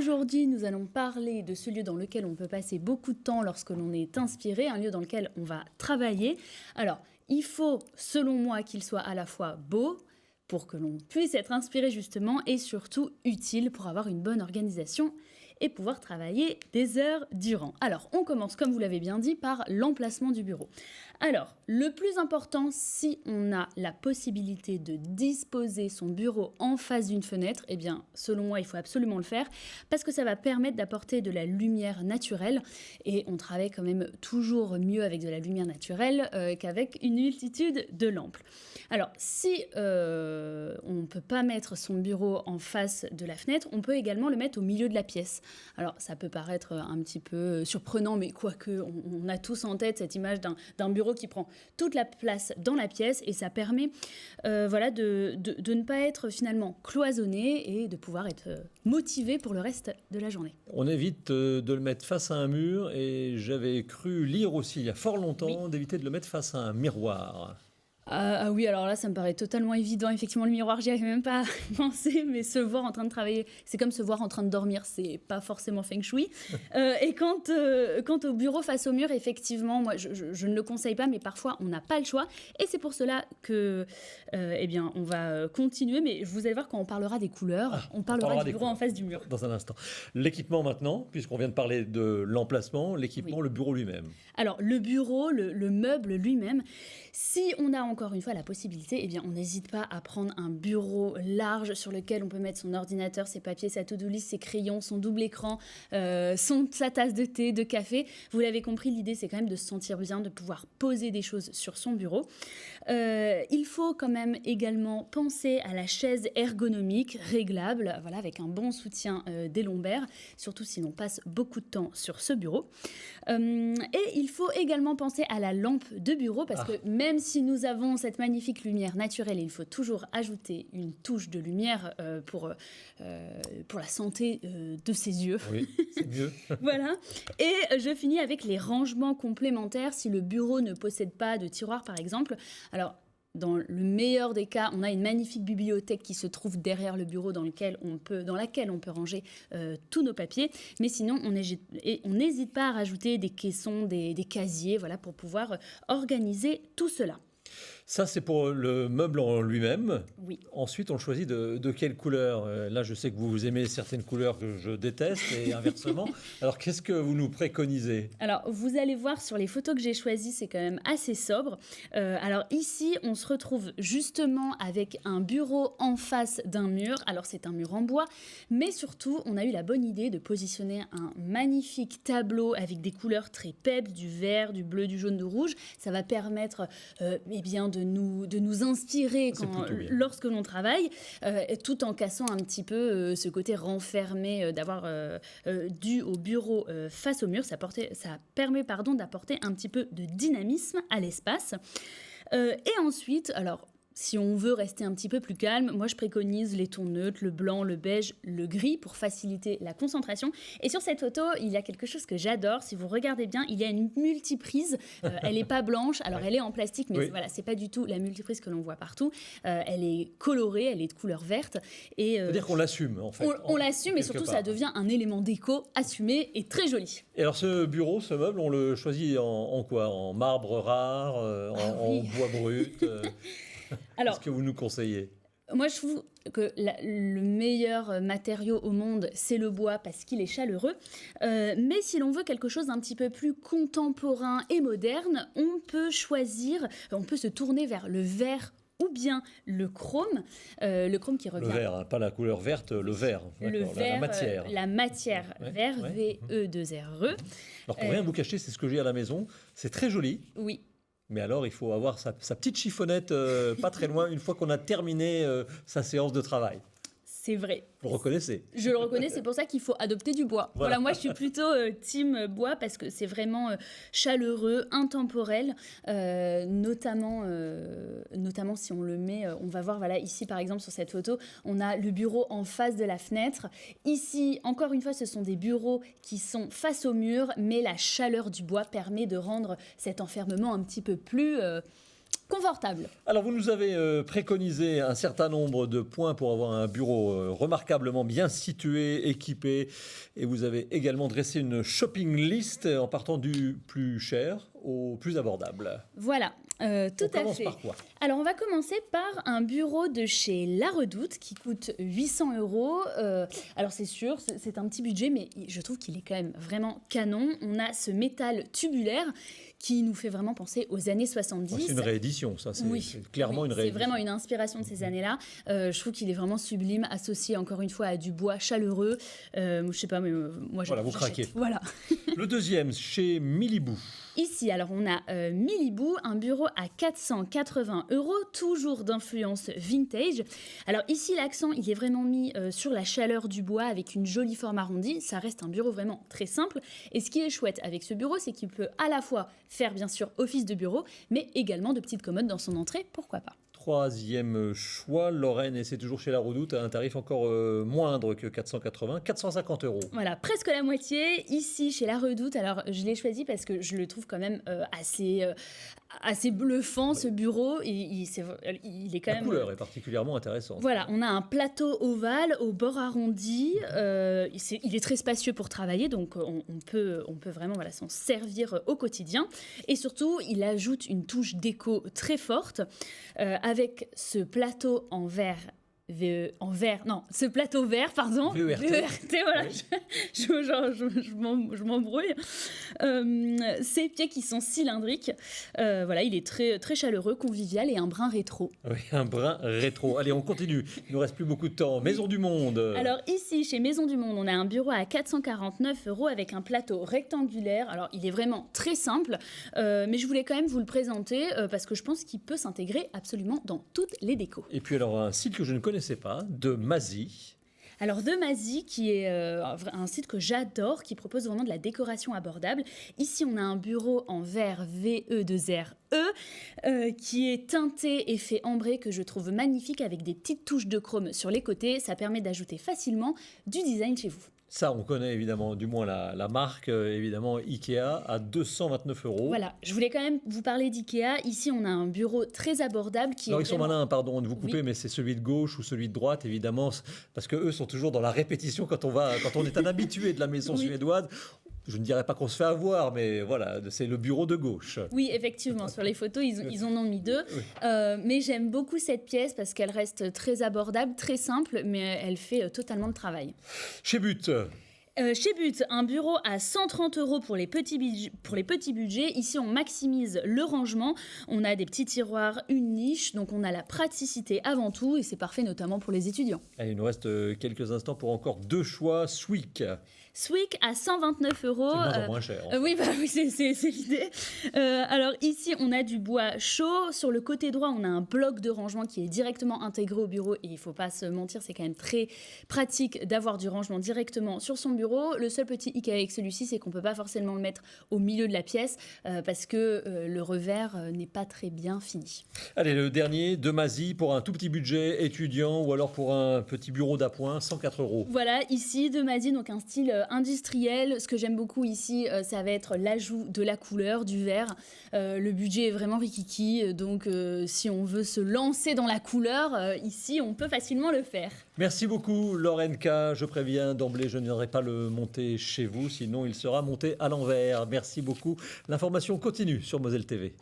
aujourd'hui, nous allons parler de ce lieu dans lequel on peut passer beaucoup de temps lorsque l'on est inspiré, un lieu dans lequel on va travailler. Alors, il faut, selon moi, qu'il soit à la fois beau, pour que l'on puisse être inspiré justement, et surtout utile pour avoir une bonne organisation et pouvoir travailler des heures durant. Alors, on commence, comme vous l'avez bien dit, par l'emplacement du bureau. Alors, le plus important, si on a la possibilité de disposer son bureau en face d'une fenêtre, eh bien, selon moi, il faut absolument le faire, parce que ça va permettre d'apporter de la lumière naturelle, et on travaille quand même toujours mieux avec de la lumière naturelle qu'avec une multitude de lampes. Alors, si on ne peut pas mettre son bureau en face de la fenêtre, on peut également le mettre au milieu de la pièce. Alors, ça peut paraître un petit peu surprenant, mais quoique, on a tous en tête cette image d'un bureau qui prend toute la place dans la pièce, et ça permet de ne pas être finalement cloisonné et de pouvoir être motivé pour le reste de la journée. On évite de le mettre face à un mur, et j'avais cru lire aussi il y a fort longtemps d'éviter de le mettre face à un miroir. Ah oui, alors là, ça me paraît totalement évident. Effectivement, le miroir, j'y avais même pas pensé, mais se voir en train de travailler, c'est comme se voir en train de dormir, c'est pas forcément feng shui. Et quant au bureau face au mur, effectivement, moi, je ne le conseille pas, mais parfois, on n'a pas le choix. Et c'est pour cela que, on va continuer, mais vous allez voir, quand on parlera des couleurs, on parlera du bureau en face du mur. Dans un instant. L'équipement maintenant, puisqu'on vient de parler de l'emplacement, l'équipement, Oui. Le bureau lui-même. Alors, le bureau, le meuble lui-même, si on a encore une fois la possibilité, on n'hésite pas à prendre un bureau large sur lequel on peut mettre son ordinateur, ses papiers, sa to-do list, ses crayons, son double écran, sa tasse de thé, de café. Vous l'avez compris, l'idée, c'est quand même de se sentir bien, de pouvoir poser des choses sur son bureau. Il faut quand même également penser à la chaise ergonomique, réglable, voilà, avec un bon soutien des lombaires, surtout si l'on passe beaucoup de temps sur ce bureau. Et il faut également penser à la lampe de bureau, parce que même si nous avons cette magnifique lumière naturelle, il faut toujours ajouter une touche de lumière pour la santé de ses yeux. Oui, c'est mieux. Voilà. Et je finis avec les rangements complémentaires. Si le bureau ne possède pas de tiroir, par exemple, alors dans le meilleur des cas, on a une magnifique bibliothèque qui se trouve derrière le bureau dans laquelle on peut ranger tous nos papiers. Mais sinon, on n'hésite pas à rajouter des caissons, des casiers, voilà, pour pouvoir organiser tout cela. Ça, c'est pour le meuble en lui-même. Oui. Ensuite, on choisit de quelle couleur. Là, je sais que vous aimez certaines couleurs que je déteste, et inversement. Alors, qu'est-ce que vous nous préconisez ? Alors, vous allez voir sur les photos que j'ai choisies, c'est quand même assez sobre. Alors ici, on se retrouve justement avec un bureau en face d'un mur. Alors, c'est un mur en bois, mais surtout, on a eu la bonne idée de positionner un magnifique tableau avec des couleurs très peps, du vert, du bleu, du jaune, du rouge. Ça va permettre de nous inspirer lorsque l'on travaille, tout en cassant un petit peu ce côté renfermé d'avoir dû au bureau face au mur. Ça permet d'apporter un petit peu de dynamisme à l'espace. Et ensuite, alors, si on veut rester un petit peu plus calme, moi je préconise les tons neutres, le blanc, le beige, le gris pour faciliter la concentration. Et sur cette photo, il y a quelque chose que j'adore. Si vous regardez bien, il y a une multiprise. Elle n'est pas blanche, alors elle est en plastique, mais voilà, c'est pas du tout la multiprise que l'on voit partout. Elle est colorée, elle est de couleur verte. C'est-à-dire qu'on l'assume, en fait. On l'assume, et surtout ça devient un élément déco assumé et très joli. Et alors ce bureau, ce meuble, on le choisit en quoi ? En marbre rare, en bois brut Alors, qu'est-ce que vous nous conseillez ? Moi, je trouve que le meilleur matériau au monde, c'est le bois, parce qu'il est chaleureux. Mais si l'on veut quelque chose d'un petit peu plus contemporain et moderne, on peut se tourner vers le verre ou bien le chrome qui revient... Le vert, hein, pas la couleur verte, le vert. Le vert, la matière. La matière vert, VE2RE. Alors pour rien vous cacher, c'est ce que j'ai à la maison. C'est très joli. Oui. Mais alors, il faut avoir sa petite chiffonnette pas très loin une fois qu'on a terminé sa séance de travail. C'est vrai. Vous le reconnaissez ? Je le reconnais, c'est pour ça qu'il faut adopter du bois. Voilà, moi je suis plutôt team bois, parce que c'est vraiment chaleureux, intemporel, notamment si on le met, on va voir, voilà, ici par exemple sur cette photo, on a le bureau en face de la fenêtre. Ici, encore une fois, ce sont des bureaux qui sont face au mur, mais la chaleur du bois permet de rendre cet enfermement un petit peu plus confortable. Alors, vous nous avez préconisé un certain nombre de points pour avoir un bureau remarquablement bien situé, équipé. Et vous avez également dressé une shopping list en partant du plus cher au plus abordable. Voilà, tout On à commence fait. par quoi? Alors, on va commencer par un bureau de chez La Redoute qui coûte 800 euros. Alors, c'est sûr, c'est un petit budget, mais je trouve qu'il est quand même vraiment canon. On a ce métal tubulaire qui nous fait vraiment penser aux années 70. C'est une réédition, ça. C'est clairement une C'est réédition. vraiment une inspiration de ces années-là. Je trouve qu'il est vraiment sublime, associé encore une fois à du bois chaleureux. Je sais pas, mais moi Voilà, vous j'achète. craquez. Voilà. Le deuxième, chez Milibou. Ici, alors on a Milibou, un bureau à 480 euros, toujours d'influence vintage. Alors ici, l'accent, il est vraiment mis sur la chaleur du bois avec une jolie forme arrondie. Ça reste un bureau vraiment très simple. Et ce qui est chouette avec ce bureau, c'est qu'il peut à la fois faire bien sûr office de bureau, mais également de petites commodes dans son entrée, pourquoi pas. Troisième choix, Lorraine, et c'est toujours chez La Redoute, à un tarif encore moindre que 480, 450 euros. Voilà, presque la moitié. Ici, chez La Redoute, alors je l'ai choisi parce que je le trouve quand même assez bluffant, ce bureau. Il est quand La même... couleur est particulièrement intéressante. Voilà, on a un plateau ovale au bord arrondi. Il est très spacieux pour travailler, donc on peut vraiment s'en servir au quotidien. Et surtout, il ajoute une touche déco très forte avec ce plateau en verre. Ce plateau vert, pardon. VERT. Voilà, Oui. je m'embrouille. Ces pieds qui sont cylindriques. Voilà, il est très, très chaleureux, convivial et un brin rétro. Oui, un brin rétro. Allez, on continue. Il ne nous reste plus beaucoup de temps. Maison du Monde. Alors ici, chez Maison du Monde, on a un bureau à 449 euros avec un plateau rectangulaire. Alors il est vraiment très simple, mais je voulais quand même vous le présenter parce que je pense qu'il peut s'intégrer absolument dans toutes les décos. Et puis alors, un site que je ne connaissais pas, de Mazie. Alors de Mazie, qui est un site que j'adore, qui propose vraiment de la décoration abordable. Ici, on a un bureau en verre VE2RE qui est teinté et fait ambré, que je trouve magnifique avec des petites touches de chrome sur les côtés. Ça permet d'ajouter facilement du design chez vous. Ça, on connaît évidemment, du moins la marque, évidemment, Ikea, à 229 euros. Voilà, je voulais quand même vous parler d'IKEA. Ici, on a un bureau très abordable qui Alors, est ils sont vraiment... malins, pardon de vous couper, Oui. mais c'est celui de gauche ou celui de droite, évidemment, parce qu'eux sont toujours dans la répétition quand on est un habitué de la maison Oui. suédoise. Je ne dirais pas qu'on se fait avoir, mais voilà, c'est le bureau de gauche. Oui, effectivement, sur les photos, ils en ont mis deux. Oui. Mais j'aime beaucoup cette pièce parce qu'elle reste très abordable, très simple, mais elle fait totalement le travail. Chez But. Chez But, un bureau à 130 euros pour les petits budgets. Ici, on maximise le rangement. On a des petits tiroirs, une niche, donc on a la praticité avant tout et c'est parfait notamment pour les étudiants. Allez, il nous reste quelques instants pour encore deux choix. Swick. Swick à 129 euros. C'est de moins en moins cher. Oui, c'est l'idée. Alors ici, on a du bois chaud. Sur le côté droit, on a un bloc de rangement qui est directement intégré au bureau. Et il ne faut pas se mentir, c'est quand même très pratique d'avoir du rangement directement sur son bureau. Le seul petit hic avec celui-ci, c'est qu'on ne peut pas forcément le mettre au milieu de la pièce parce que le revers n'est pas très bien fini. Allez, le dernier, de Mazie, pour un tout petit budget étudiant ou alors pour un petit bureau d'appoint, 104 euros. Voilà, ici, de Mazie, donc un style industriel. Ce que j'aime beaucoup ici, ça va être l'ajout de la couleur, du vert. Le budget est vraiment rikiki, donc si on veut se lancer dans la couleur, ici, on peut facilement le faire. Merci beaucoup, Lorraine K. Je préviens d'emblée, je ne viendrai pas le monter chez vous, sinon il sera monté à l'envers. Merci beaucoup. L'information continue sur Moselle TV.